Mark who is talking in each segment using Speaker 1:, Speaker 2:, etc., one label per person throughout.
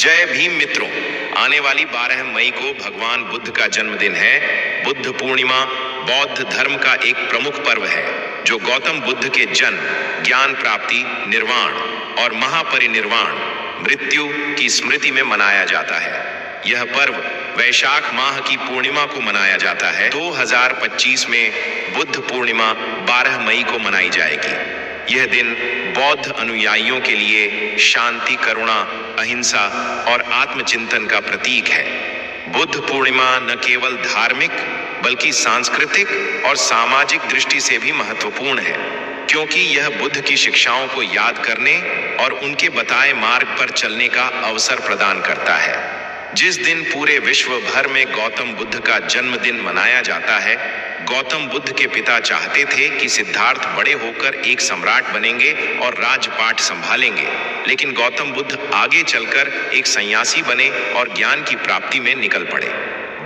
Speaker 1: जय भीम मित्रों, आने वाली 12 मई को भगवान बुद्ध का जन्मदिन है। बुद्ध पूर्णिमा बौद्ध धर्म का एक प्रमुख पर्व है जो गौतम बुद्ध के जन्म, ज्ञान प्राप्ति, निर्वाण और महापरिनिर्वाण मृत्यु की स्मृति में मनाया जाता है। यह पर्व वैशाख माह की पूर्णिमा को मनाया जाता है। 2025 में बुद्ध पूर्णिमा 12 मई को मनाई जाएगी। यह दिन बौद्ध अनुयायियों के लिए शांति, करुणा, अहिंसा और आत्मचिंतन का प्रतीक है। बुद्ध पूर्णिमा न केवल धार्मिक बल्कि सांस्कृतिक और सामाजिक दृष्टि से भी महत्वपूर्ण है, क्योंकि यह बुद्ध की शिक्षाओं को याद करने और उनके बताए मार्ग पर चलने का अवसर प्रदान करता है। जिस दिन पूरे विश्व भर में गौतम बुद्ध का जन्मदिन मनाया जाता है, गौतम बुद्ध के पिता चाहते थे कि सिद्धार्थ बड़े होकर एक सम्राट बनेंगे और राजपाट संभालेंगे, लेकिन गौतम बुद्ध आगे चलकर एक सन्यासी बने और ज्ञान की प्राप्ति में निकल पड़े।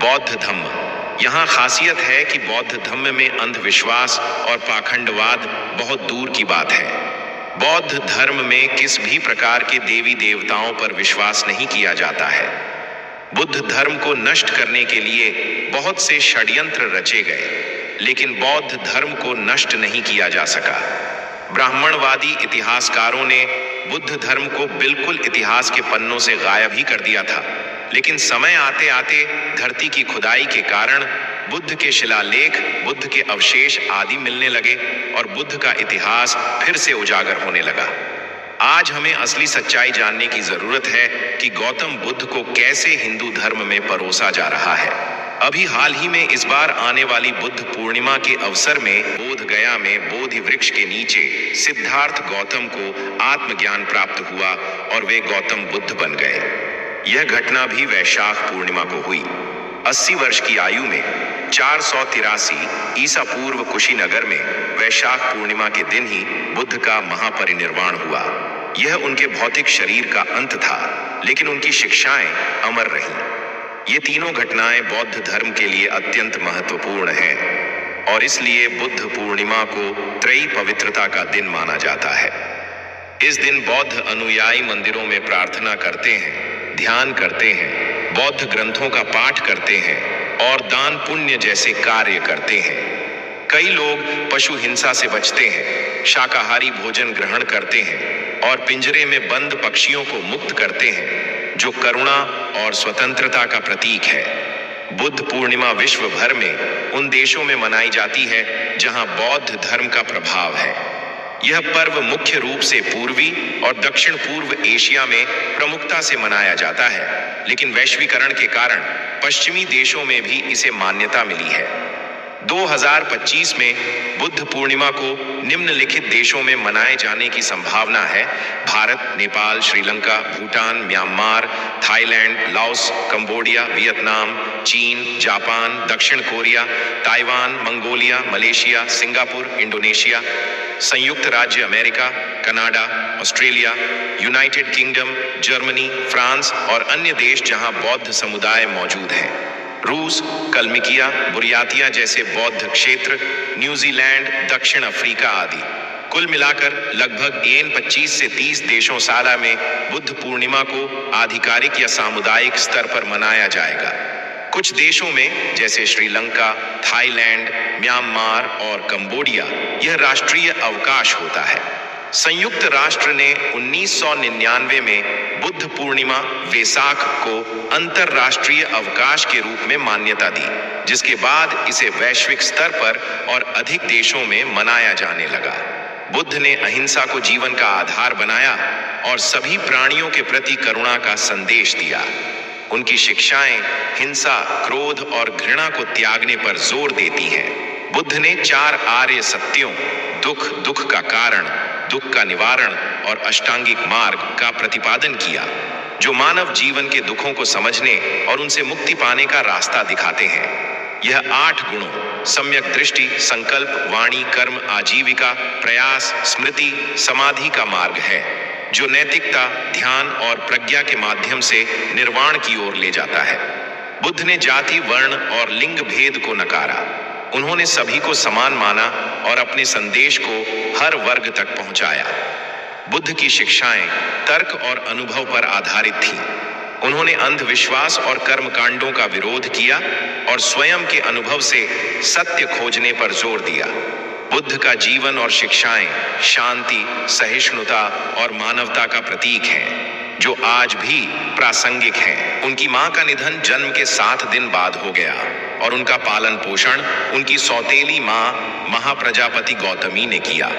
Speaker 1: बौद्ध धम्म। यहाँ खासियत है कि बौद्ध धम्म में अंधविश्वास और पाखंडवाद बहुत दूर की बात है। बौद्ध धर्म में किस भी प्रकार के देवी देवताओं पर विश्वास नहीं किया जाता है। बुद्ध धर्म को नष्ट करने के लिए बहुत से षड्यंत्र रचे गए, लेकिन बौद्ध धर्म को नष्ट नहीं किया जा सका। ब्राह्मणवादी इतिहासकारों ने बुद्ध धर्म को बिल्कुल इतिहास के पन्नों से गायब ही कर दिया था, लेकिन समय आते आते धरती की खुदाई के कारण बुद्ध के शिलालेख, बुद्ध के अवशेष आदि मिलने लगे और बुद्ध का इतिहास फिर से उजागर होने लगा। आज हमें असली सच्चाई जानने की जरूरत है कि गौतम बुद्ध को कैसे हिंदू धर्म में परोसा जा रहा है। अभी हाल ही में इस बार आने वाली बुद्ध पूर्णिमा के अवसर में बोध गया में बोधि वृक्ष के नीचे सिद्धार्थ गौतम को आत्मज्ञान प्राप्त हुआ और वे गौतम बुद्ध बन गए। यह घटना भी वैशाख पूर्णिमा को हुई। 80 वर्ष की आयु में 483 ईसा पूर्व कुशीनगर में वैशाख पूर्णिमा के दिन ही बुद्ध का महापरिनिर्वाण हुआ। यह उनके भौतिक शरीर का अंत था, लेकिन उनकी शिक्षाएं अमर रहीं। ये तीनों घटनाएं बौद्ध धर्म के लिए अत्यंत महत्वपूर्ण हैं और इसलिए बुद्ध पूर्णिमा को त्रयी पवित्रता का दिन माना जाता है। इस दिन बौद्ध अनुयायी मंदिरों में प्रार्थना करते हैं, ध्यान करते हैं, बौद्ध ग्रंथों का पाठ करते हैं और दान पुण्य जैसे कार्य करते हैं। कई लोग पशु हिंसा से बचते हैं, शाकाहारी भोजन ग्रहण करते हैं और पिंजरे में बंद पक्षियों को मुक्त करते हैं, जो करुणा और स्वतंत्रता का प्रतीक है। बुद्ध पूर्णिमा विश्व भर में उन देशों में मनाई जाती है जहां बौद्ध धर्म का प्रभाव है। यह पर्व मुख्य रूप से पूर्वी और दक्षिण पूर्व एशिया में प्रमुखता से मनाया जाता है, लेकिन वैश्वीकरण के कारण पश्चिमी देशों में भी इसे मान्यता मिली है। 2025 में बुद्ध पूर्णिमा को निम्नलिखित देशों में मनाए जाने की संभावना है: Bharat, Nepal, Sri Lanka, Bhutan, Myanmar, Thailand, Laos, Cambodia, Vietnam, चीन, जापान, दक्षिण Korea, Taiwan, Mongolia, Malaysia, Singapore, Indonesia, संयुक्त राज्य America, Canada, Australia, United kingdom, Germany, France और अन्य देश जहां बौद्ध समुदाय मौजूद हैं। रूस, कलमिकिया, बुरियातिया जैसे बौद्ध क्षेत्र, न्यूजीलैंड, दक्षिण अफ्रीका आदि। कुल मिलाकर लगभग 25 से 30 देशों साला में बुद्ध पूर्णिमा को आधिकारिक या सामुदायिक स्तर पर मनाया जाएगा। कुछ देशों में जैसे श्रीलंका, थाईलैंड, म्यांमार और कंबोडिया यह राष्ट्रीय अवकाश होता है। संयुक्त राष्ट्र ने 1999 में बुद्ध पूर्णिमा वेसाख को अंतरराष्ट्रीय अवकाश के रूप में मान्यता दी, जिसके बाद इसे वैश्विक स्तर पर और अधिक देशों में मनाया जाने लगा। बुद्ध ने अहिंसा को जीवन का आधार बनाया और सभी प्राणियों के प्रति करुणा का संदेश दिया। उनकी शिक्षाएं हिंसा, क्रोध और घृणा को त्यागने पर जोर देती हैं। बुद्ध ने 4 आर्य सत्यों, दुख का कारण, दुख का निवारण और अष्टांगिक मार्ग का प्रतिपादन किया, जो मानव जीवन के दुखों को समझने और उनसे मुक्ति पाने का रास्ता दिखाते हैं। यह 8 गुणों सम्यक दृष्टि, संकल्प, वाणी, कर्म, आजीविका, प्रयास, स्मृति, समाधि का मार्ग है, जो नैतिकता, ध्यान और प्रज्ञा के माध्यम से निर्वाण की ओर ले जाता है। बुद्ध ने जाति, वर्ण और लिंग भेद को नकारा। उन्होंने सभी को समान माना और अपने संदेश को हर वर्ग तक पहुंचाया। बुद्ध की शिक्षाएं तर्क और अनुभव पर आधारित थीं। उन्होंने अंधविश्वास और कर्मकांडों का विरोध किया और स्वयं के अनुभव से सत्य खोजने पर जोर दिया। बुद्ध का जीवन और शिक्षाएं शांति, सहिष्णुता और मानवता का प्रतीक हैं, जो आज भी प्रासंगिक हैं। उनकी मां का निधन जन्म के 7 दिन बाद हो गया और उनका पालन पोषण उनकी सौतेली मां महाप्रजापति गौतमी ने किया।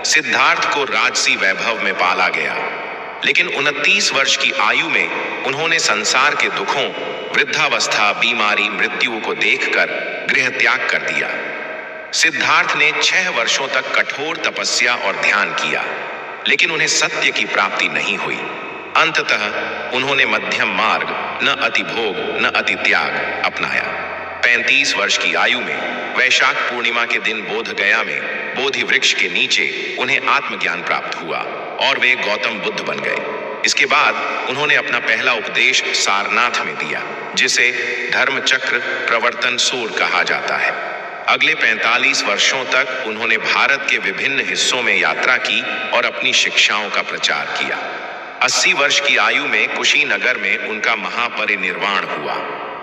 Speaker 1: सिद्धार्थ को राजसी वैभव में पाला गया, लेकिन 29 वर्ष की आयु में उन्होंने संसार के दुखों, वृद्धावस्था, बीमारी, मृत्यु को देखकर गृह त्याग कर दिया। सिद्धार्थ ने 6 वर्षों तक कठोर तपस्या और ध्यान किया, लेकिन उन्हें सत्य की प्राप्ति नहीं हुई। अंततः उन्होंने मध्यम मार्ग, न अति भोग न अति त्याग, अपनाया। 35 वर्ष की आयु में वैशाख पूर्णिमा के दिन बोध गया में बोधि वृक्ष के नीचे उन्हें आत्मज्ञान प्राप्त हुआ और वे गौतम बुद्ध बन गए। इसके बाद उन्होंने अपना पहला उपदेश सारनाथ में दिया, जिसे धर्म चक्र प्रवर्तन सूर कहा जाता है। अगले 45 वर्षों तक उन्होंने भारत के विभिन्न हिस्सों में यात्रा की और अपनी शिक्षाओं का प्रचार किया। 80 वर्ष की आयु में कुशीनगर में उनका महापरिनिर्वाण हुआ।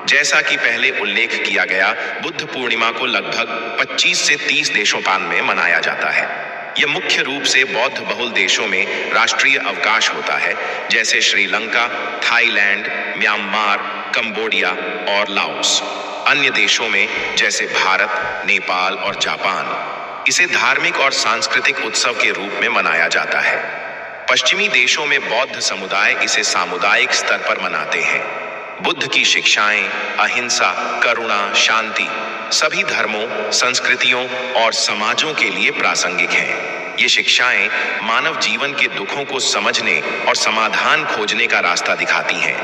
Speaker 1: जैसा कि पहले उल्लेख किया गया, बुद्ध पूर्णिमा को लगभग 25 से 30 देशों में मनाया जाता है। यह मुख्य रूप से बौद्ध बहुल देशों में राष्ट्रीय अवकाश होता है, जैसे श्रीलंका, थाईलैंड, म्यांमार, कंबोडिया और लाओस। अन्य देशों में जैसे भारत, नेपाल और जापान इसे धार्मिक और सांस्कृतिक उत्सव के रूप में मनाया जाता है। पश्चिमी देशों में बौद्ध समुदाय इसे सामुदायिक स्तर पर मनाते हैं। बुद्ध की शिक्षाएं अहिंसा, करुणा, शांति सभी धर्मों, संस्कृतियों और समाजों के लिए प्रासंगिक हैं। ये शिक्षाएं मानव जीवन के दुखों को समझने और समाधान खोजने का रास्ता दिखाती हैं।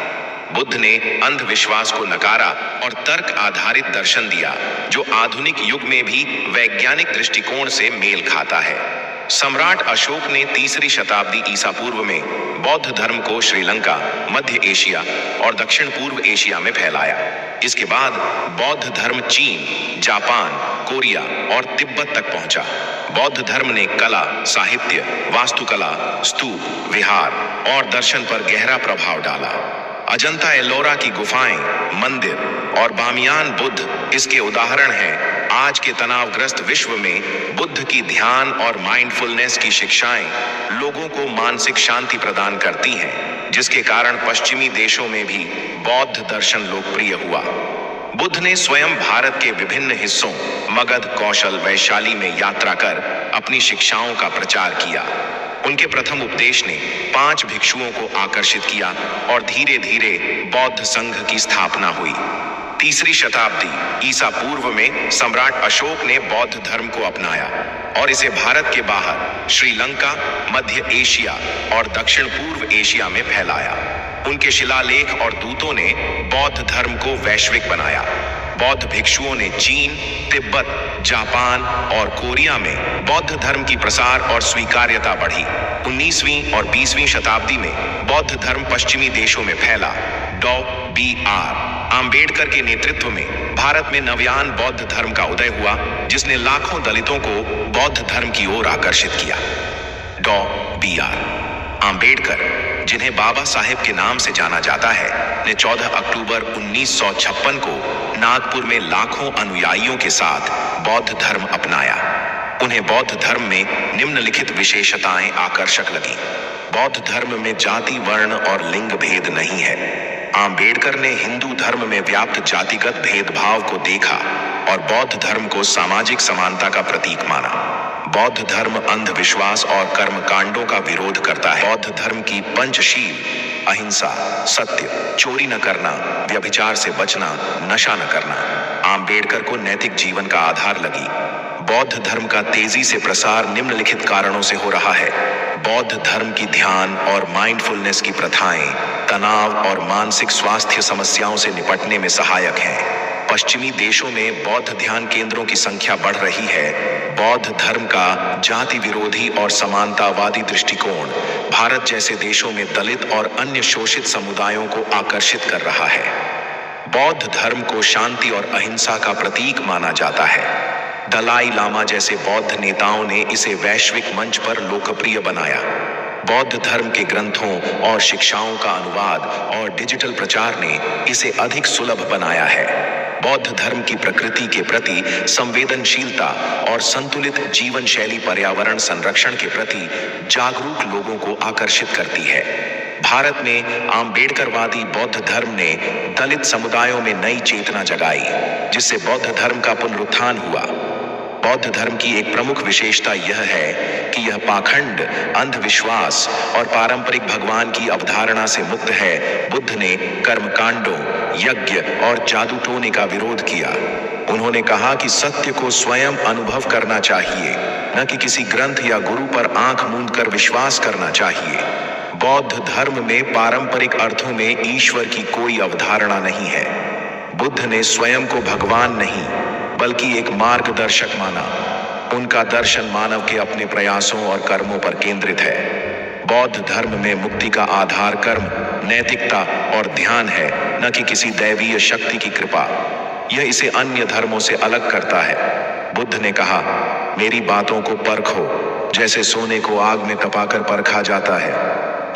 Speaker 1: बुद्ध ने अंधविश्वास को नकारा और तर्क आधारित दर्शन दिया, जो आधुनिक युग में भी वैज्ञानिक दृष्टिकोण से मेल खाता है। सम्राट अशोक ने 3री शताब्दी ईसा पूर्व में बौद्ध धर्म को श्रीलंका, मध्य एशिया और दक्षिण पूर्व एशिया में फैलाया। इसके बाद बौद्ध धर्म चीन, जापान, कोरिया और तिब्बत तक पहुंचा। बौद्ध धर्म ने कला, साहित्य, वास्तुकला, स्तूप, विहार और दर्शन पर गहरा प्रभाव डाला। अजंता एलोरा की गुफाएं, मंदिर और बामियान बुद्ध इसके उदाहरण हैं। आज के तनावग्रस्त विश्व में बुद्ध की ध्यान और माइंडफुलनेस की शिक्षाएं लोगों को मानसिक शांति प्रदान करती हैं, जिसके कारण पश्चिमी देशों में भी बौद्ध दर्शन लोकप्रिय हुआ। बुद्ध ने स्वयं भारत के विभिन्न हिस्सों मगध, कौशल, वैशाली में यात्रा कर अपनी शिक्षाओं का प्रचार किया। उनके प्रथम उपदेश ने 5 भिक्षुओं को आकर्षित किया और धीरे धीरे बौद्ध संघ की स्थापना हुई। 3री शताब्दी ईसा पूर्व में सम्राट अशोक ने बौद्ध धर्म को अपनाया और इसे भारत के बाहर श्रीलंका, मध्य एशिया और दक्षिण पूर्व एशिया में फैलाया। उनके शिलालेख और दूतों ने बौद्ध धर्म को वैश्विक बनाया। बौद्ध भिक्षुओं ने चीन, तिब्बत, जापान और कोरिया में बौद्ध धर्म की प्रसार और स्वीकार्यता बढ़ी। 19वीं और 20वीं शताब्दी में बौद्ध धर्म पश्चिमी देशों में फैला। डॉ. बी.आर. आम्बेडकर के नेतृत्व में भारत में नवयान बौद्ध धर्म का उदय हुआ, जिसने लाखों दलितों को बौद्ध धर्म की ओर आकर्षित किया। डॉ. बी.आर. आम्बेडकर, जिन्हें बाबा साहेब के नाम से जाना जाता है, ने 14 अक्टूबर 1956 को नागपुर में लाखों अनुयायियों के साथ बौद्ध धर्म अपनाया। उन्हें बौद्ध धर्म में निम्नलिखित विशेषताएं आकर्षक लगी। बौद्ध धर्म में जाति, वर्ण और लिंग भेद नहीं है। आम्बेडकर ने हिंदू धर्म में व्याप्त जातिगत भेदभाव को देखा और बौद्ध धर्म को सामाजिक समानता का प्रतीक माना। बौद्ध धर्म अंधविश्वास और कर्मकांडों का विरोध करता है। बौद्ध धर्म की पंचशील अहिंसा, सत्य, चोरी न करना, व्यभिचार से बचना, नशा न करना आम्बेडकर को नैतिक जीवन का आधार लगी। बौद्ध धर्म का तेजी से प्रसार निम्नलिखित कारणों से हो रहा है। बौद्ध धर्म की ध्यान और माइंडफुलनेस की प्रथाएं तनाव और मानसिक स्वास्थ्य समस्याओं से निपटने में सहायक हैं। पश्चिमी देशों में बौद्ध ध्यान केंद्रों की संख्या बढ़ रही है। बौद्ध धर्म का जाति विरोधी और समानतावादी दृष्टिकोण भारत जैसे देशों में दलित और अन्य शोषित समुदायों को आकर्षित कर रहा है। बौद्ध धर्म को शांति और अहिंसा का प्रतीक माना जाता है। दलाई लामा जैसे बौद्ध नेताओं ने इसे वैश्विक मंच पर लोकप्रिय बनाया। बौद्ध धर्म के ग्रंथों और शिक्षाओं का अनुवाद और डिजिटल प्रचार ने इसे अधिक सुलभ बनाया है। बौद्ध धर्म की प्रकृति के प्रति संवेदनशीलता और संतुलित जीवन शैली पर्यावरण संरक्षण के प्रति जागरूक लोगों को आकर्षित करती है। भारत में आम्बेडकरवादी बौद्ध धर्म ने दलित समुदायों में नई चेतना जगाई, जिससे बौद्ध धर्म का पुनरुत्थान हुआ। बौद्ध धर्म की एक प्रमुख विशेषता यह है कि यह पाखंड, अंधविश्वास और पारंपरिक भगवान की अवधारणा से मुक्त है। बुद्ध ने कर्मकांडों, यज्ञ और जादू टोने का विरोध किया। उन्होंने कहा कि सत्य को स्वयं अनुभव करना चाहिए, न कि किसी ग्रंथ या गुरु पर आंख मूंद कर विश्वास करना चाहिए। बौद्ध धर्म में पारंपरिक अर्थों में ईश्वर की कोई अवधारणा नहीं है। बुद्ध ने स्वयं को भगवान नहीं बल्कि एक मार्गदर्शक माना। उनका दर्शन मानव के अपने प्रयासों और कर्मों पर केंद्रित है। बौद्ध धर्म में मुक्ति का आधार कर्म, नैतिकता और ध्यान है, न कि किसी दैवीय शक्ति की कृपा। यह इसे अन्य धर्मों से अलग करता है। बुद्ध ने कहा, मेरी बातों को परखो, जैसे सोने को आग में तपाकर परखा जाता है।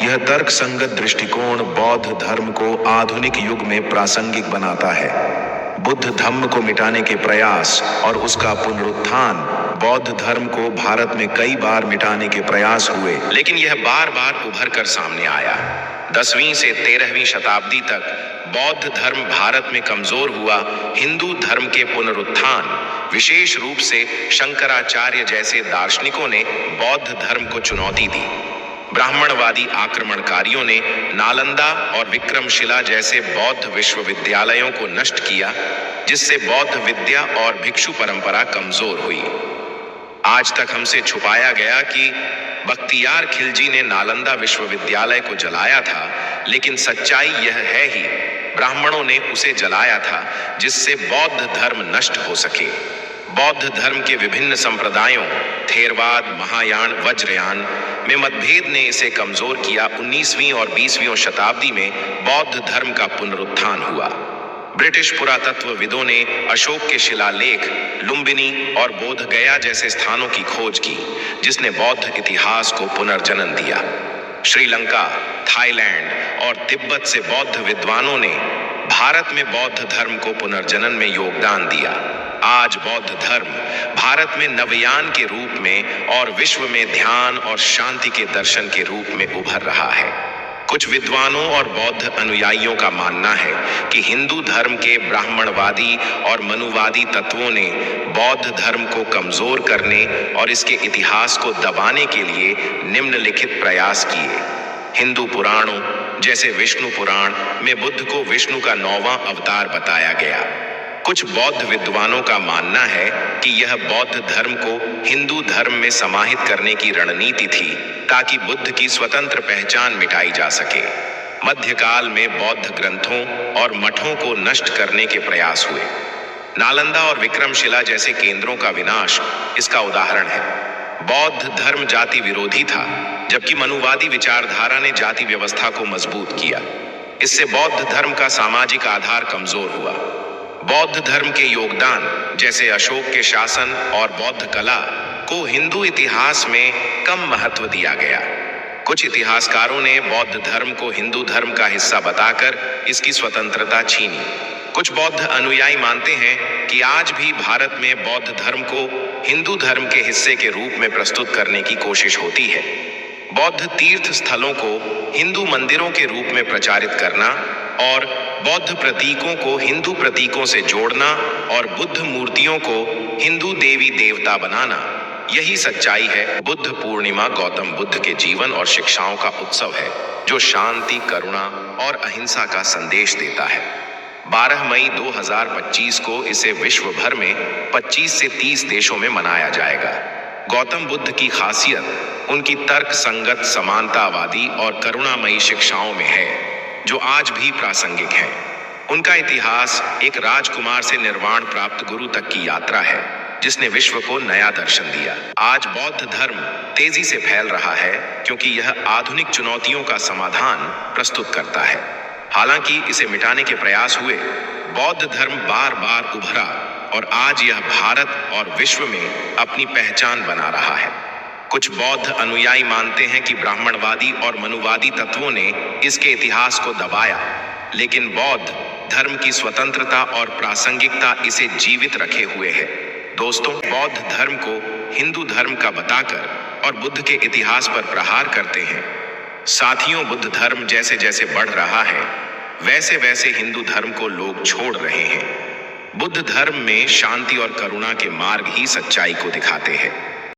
Speaker 1: यह तर्क संगत दृष्टिकोण बौद्ध धर्म को आधुनिक युग में प्रासंगिक बनाता है। बुद्ध धम्म को मिटाने के प्रयास और उसका पुनरुत्थान। बौद्ध धर्म को भारत में कई बार मिटाने के प्रयास हुए, लेकिन यह बार बार उभर कर सामने आया। 10वीं से 13वीं शताब्दी तक बौद्ध धर्म भारत में कमजोर हुआ। हिंदू धर्म के पुनरुत्थान, विशेष रूप से शंकराचार्य जैसे दार्शनिकों ने बौद्ध धर्म को चुनौती दी। ब्राह्मणवादी आक्रमणकारियों ने नालंदा और विक्रमशिला जैसे बौद्ध विश्वविद्यालयों को नष्ट किया, जिससे बौद्ध विद्या और भिक्षु परंपरा कमजोर हुई। आज तक हमसे छुपाया गया कि बख्तियार खिलजी ने नालंदा विश्वविद्यालय को जलाया था, लेकिन सच्चाई यह है ही ब्राह्मणों ने उसे जलाया था, जिससे बौद्ध धर्म नष्ट हो सके। बौद्ध धर्म के विभिन्न संप्रदायों, थेरवाद, महायान, वज्रयान में मतभेद ने इसे कमजोर किया। 19वीं और 20वीं शताब्दी में बौद्ध धर्म का पुनरुत्थान हुआ। ब्रिटिश पुरातत्वविदों ने अशोक के शिलालेख, लुम्बिनी और बोध गया जैसे स्थानों की खोज की, जिसने बौद्ध इतिहास को पुनर्जन्म दिया। श्रीलंका, थाईलैंड और तिब्बत से बौद्ध विद्वानों ने भारत में बौद्ध धर्म को पुनर्जनन में योगदान दिया। आज बौद्ध धर्म भारत में नवयान के रूप में और विश्व में ध्यान और शांति के दर्शन के रूप में उभर रहा है। कुछ विद्वानों और बौद्ध अनुयायियों का मानना है कि हिंदू धर्म के ब्राह्मणवादी और मनुवादी तत्वों ने बौद्ध धर्म को कमजोर करने और इसके इतिहास को दबाने के लिए निम्नलिखित प्रयास किए। हिंदू पुराणों जैसे विष्णु पुराण में बुद्ध को विष्णु का 9वां अवतार बताया गया। कुछ बौद्ध विद्वानों का मानना है कि यह बौद्ध धर्म को हिंदू धर्म में समाहित करने की रणनीति थी, ताकि बुद्ध की स्वतंत्र पहचान मिटाई जा सके। मध्यकाल में बौद्ध ग्रंथों और मठों को नष्ट करने के प्रयास हुए। नालंदा और विक्रमशिला जैसे केंद्रों का विनाश इसका उदाहरण है। बौद्ध धर्म जाति विरोधी था, जबकि मनुवादी विचारधारा ने जाति व्यवस्था को मजबूत किया। इससे बौद्ध धर्म का सामाजिक आधार कमजोर हुआ। बौद्ध धर्म के योगदान जैसे अशोक के शासन और बौद्ध कला को हिंदू इतिहास में कम महत्व दिया गया। कुछ इतिहासकारों ने बौद्ध धर्म को हिंदू धर्म का हिस्सा बताकर इसकी स्वतंत्रता छीनी। कुछ बौद्ध अनुयायी मानते हैं कि आज भी भारत में बौद्ध धर्म को हिंदू धर्म के हिस्से के रूप में प्रस्तुत करने की कोशिश होती है। बौद्ध तीर्थ स्थलों को हिंदू मंदिरों के रूप में प्रचारित करना और बौद्ध प्रतीकों को हिंदू प्रतीकों से जोड़ना और बुद्ध मूर्तियों को हिंदू देवी देवता बनाना, यही सच्चाई है। बुद्ध पूर्णिमा गौतम बुद्ध के जीवन और शिक्षाओं का उत्सव है, जो शांति, करुणा और अहिंसा का संदेश देता है। 12 मई 2025 को इसे विश्व भर में 25 से 30 देशों में मनाया जाएगा। गौतम बुद्ध की खासियत उनकी तर्क संगत, समानतावादी और करुणामयी शिक्षाओं में है, जो आज भी प्रासंगिक है। उनका इतिहास एक राजकुमार से निर्वाण प्राप्त गुरु तक की यात्रा है, जिसने विश्व को नया दर्शन दिया। आज बौद्ध धर्म तेजी से फैल रहा है, क्योंकि यह आधुनिक चुनौतियों का समाधान प्रस्तुत करता है। हालांकि इसे मिटाने के प्रयास हुए, बौद्ध धर्म बार बार उभरा और आज यह भारत और विश्व में अपनी पहचान बना रहा है। कुछ बौद्ध अनुयायी मानते हैं कि ब्राह्मणवादी और मनुवादी तत्वों ने इसके इतिहास को दबाया, लेकिन बौद्ध धर्म की स्वतंत्रता और प्रासंगिकता इसे जीवित रखे हुए है। दोस्तों, बौद्ध धर्म को हिंदू धर्म का बताकर और बुद्ध के इतिहास पर प्रहार करते हैं। साथियों, बुद्ध धर्म जैसे जैसे बढ़ रहा है, वैसे वैसे हिंदू धर्म को लोग छोड़ रहे हैं। बुद्ध धर्म में शांति और करुणा के मार्ग ही सच्चाई को दिखाते हैं।